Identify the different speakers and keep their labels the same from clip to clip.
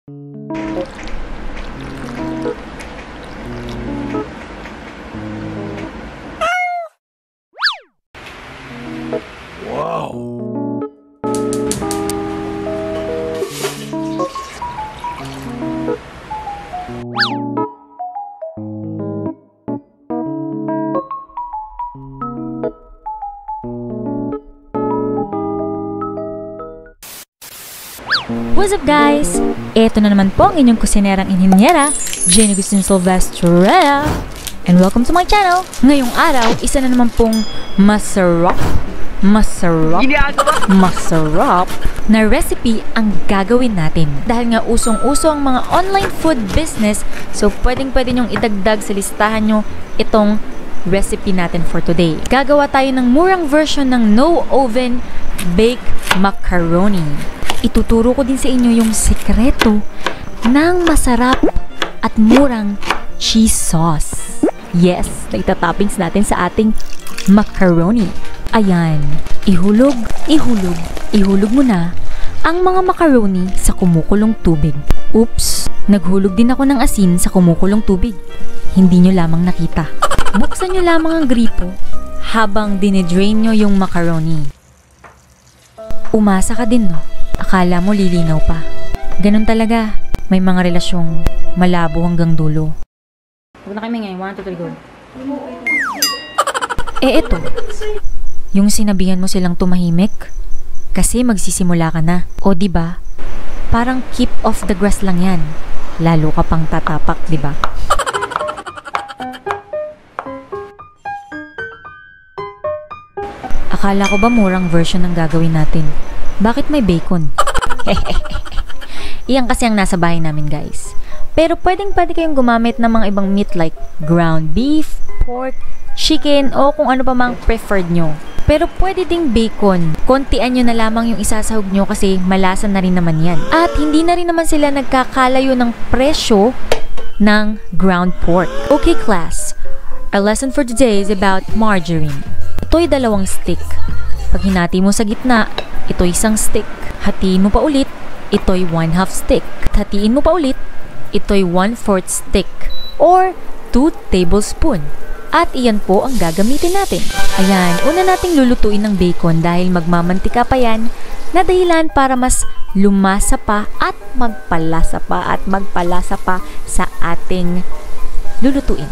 Speaker 1: What's up guys? Ito na naman po ang inyong kusinerang inhinyera, Jenny Agustin Silvestre. And welcome to my channel. Ngayong araw, isa na naman pong masarap na recipe ang gagawin natin. Dahil nga usong-uso ang mga online food business, so pwedeng-pwede nyong idagdag sa listahan nyo itong recipe natin for today. Gagawa tayo ng murang version ng no-oven baked macaroni. Ituturo ko din sa inyo yung sekreto ng masarap at murang cheese sauce. Yes, na itatoppings natin sa ating macaroni. Ayan, ihulog mo na ang mga macaroni sa kumukulong tubig. Oops, naghulog din ako ng asin sa kumukulong tubig. Hindi nyo lamang nakita. Buksan nyo lamang ang gripo habang dinidrain nyo yung macaroni. Umasa ka din, no? Akala mo lilinaw pa. Ganun talaga. May mga relasyong malabo hanggang dulo. Huwag na kami ngayon. 1, 2, 3, go. Eto. Yung sinabihan mo silang tumahimik kasi magsisimula ka na. O diba? Parang keep off the grass lang yan. Lalo ka pang tatapak, diba? Akala ko ba murang version ng gagawin natin? Bakit may bacon? Iyan kasi ang nasa bahay namin, guys. Pero pwede kayong gumamit ng mga ibang meat like ground beef, pork, chicken, o kung ano pa mang preferred nyo. Pero pwede ding bacon. Kontian nyo na lamang yung isasahog nyo kasi malasa na rin naman yan. At hindi na rin naman sila nagkakalayo ng presyo ng ground pork. Okay, class. Our lesson for today is about margarine. Ito'y 2 stick. Pag hinati mo sa gitna, ito'y 1 stick. Hatiin mo pa ulit, ito'y 1/2 stick. Hatiin mo pa ulit, ito'y 1/4 stick. Or 2 tablespoon. At iyan po ang gagamitin natin. Ayan, una nating lulutuin ng bacon dahil magmamantika pa yan na dahilan para mas lumasa pa at magpalasa pa sa ating lulutuin.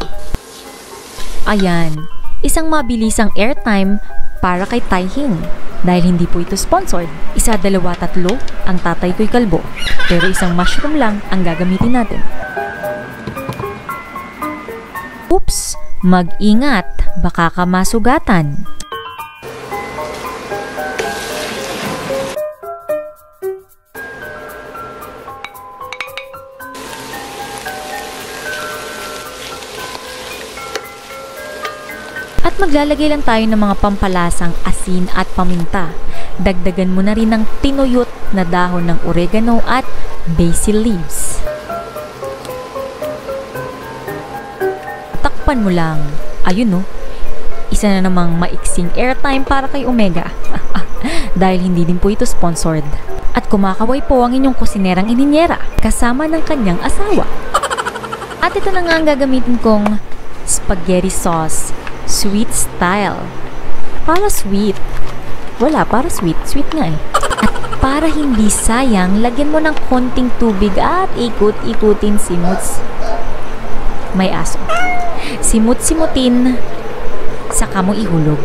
Speaker 1: Ayan, isang mabilisang airtime para kay Tai Hing. Dahil hindi po ito sponsored. 1, 2, 3 ang tatay ko'y kalbo. Pero isang mushroom lang ang gagamitin natin. Oops! Mag-ingat! Baka ka masugatan. At maglalagay lang tayo ng mga pampalasang asin at paminta. Dagdagan mo na rin ng tinuyot na dahon ng oregano at basil leaves. Takpan mo lang. Ayun, no? Isa na namang maiksing airtime para kay Omega. Dahil hindi din po ito sponsored. At kumakaway po ang inyong kusinerang ininyera kasama ng kanyang asawa. At ito na nga ang gagamitin kong spaghetti sauce. Sweet style. Para sweet. Wala, para sweet. Sweet nga eh. At para hindi sayang, lagyan mo ng konting tubig at ikut-ikutin simuts. May aso. Simut-simutin, saka mo ihulog.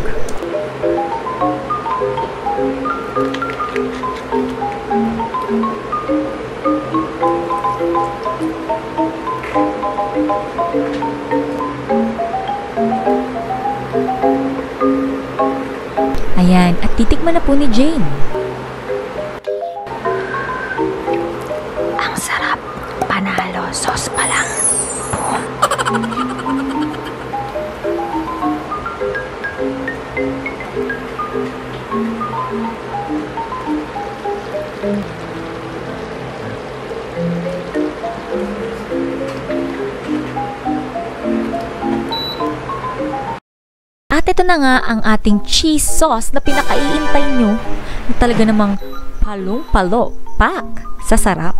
Speaker 1: Ayan, at titikman na po ni Jane. Ang sarap. Panalo. Sauce pa lang. At ito na nga ang ating cheese sauce na pinakaiintay nyo na talaga namang palong-palo pak sa sarap.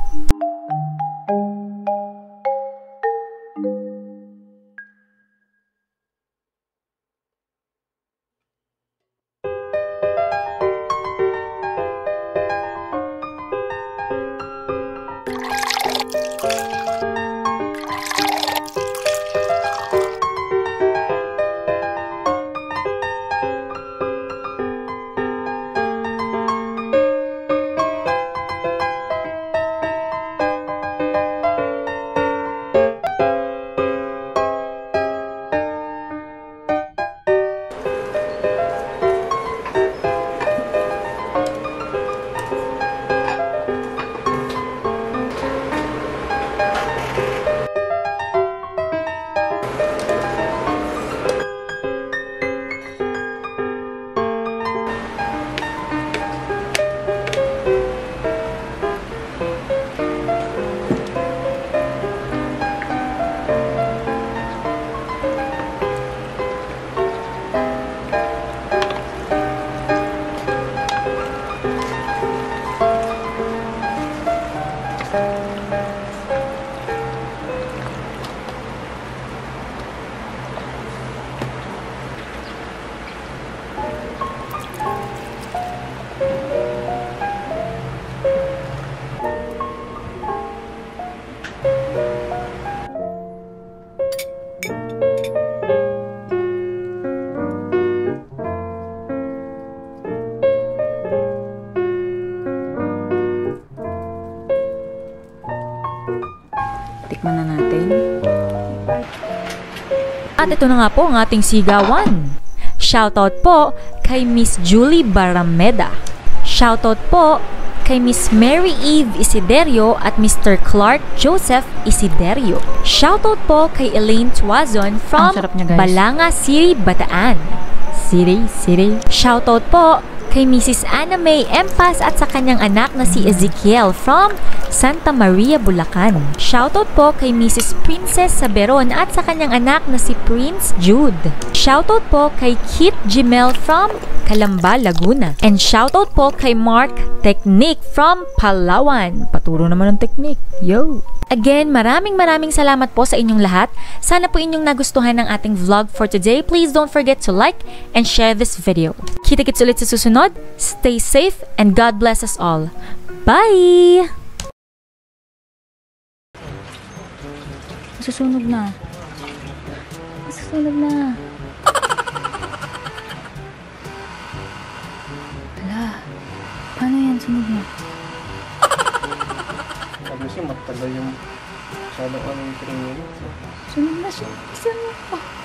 Speaker 1: Tikman na natin. At ito na nga po ang ating sigawan. Shoutout po kay Miss Julie Barameda. Shoutout po kay Miss Mary Eve Isiderio at Mr. Clark Joseph Isiderio. Shoutout po kay Elaine Tuazon from Balanga City, Bataan. City. Shoutout po kay Mrs. Anna May Empas at sa kanyang anak na si Ezekiel from Santa Maria, Bulacan. Shoutout po kay Mrs. Princess Saberon at sa kanyang anak na si Prince Jude. Shoutout po kay Kit Jimel from Calamba, Laguna. And shoutout po kay Mark Technique from Palawan. Paturo naman ng technique. Yo! Again, maraming salamat po sa inyong lahat. Sana po inyong nagustuhan ng ating vlog for today. Please don't forget to like and share this video. Kita-kits ulit sa susunod. Stay safe and God bless us all. Bye! Susunog na. Susunog na. Hala. Paano yan? Sunog na.
Speaker 2: Kasi matagal yung masyadong 3 minutes.
Speaker 1: Sunog na siya. Isa mo pa.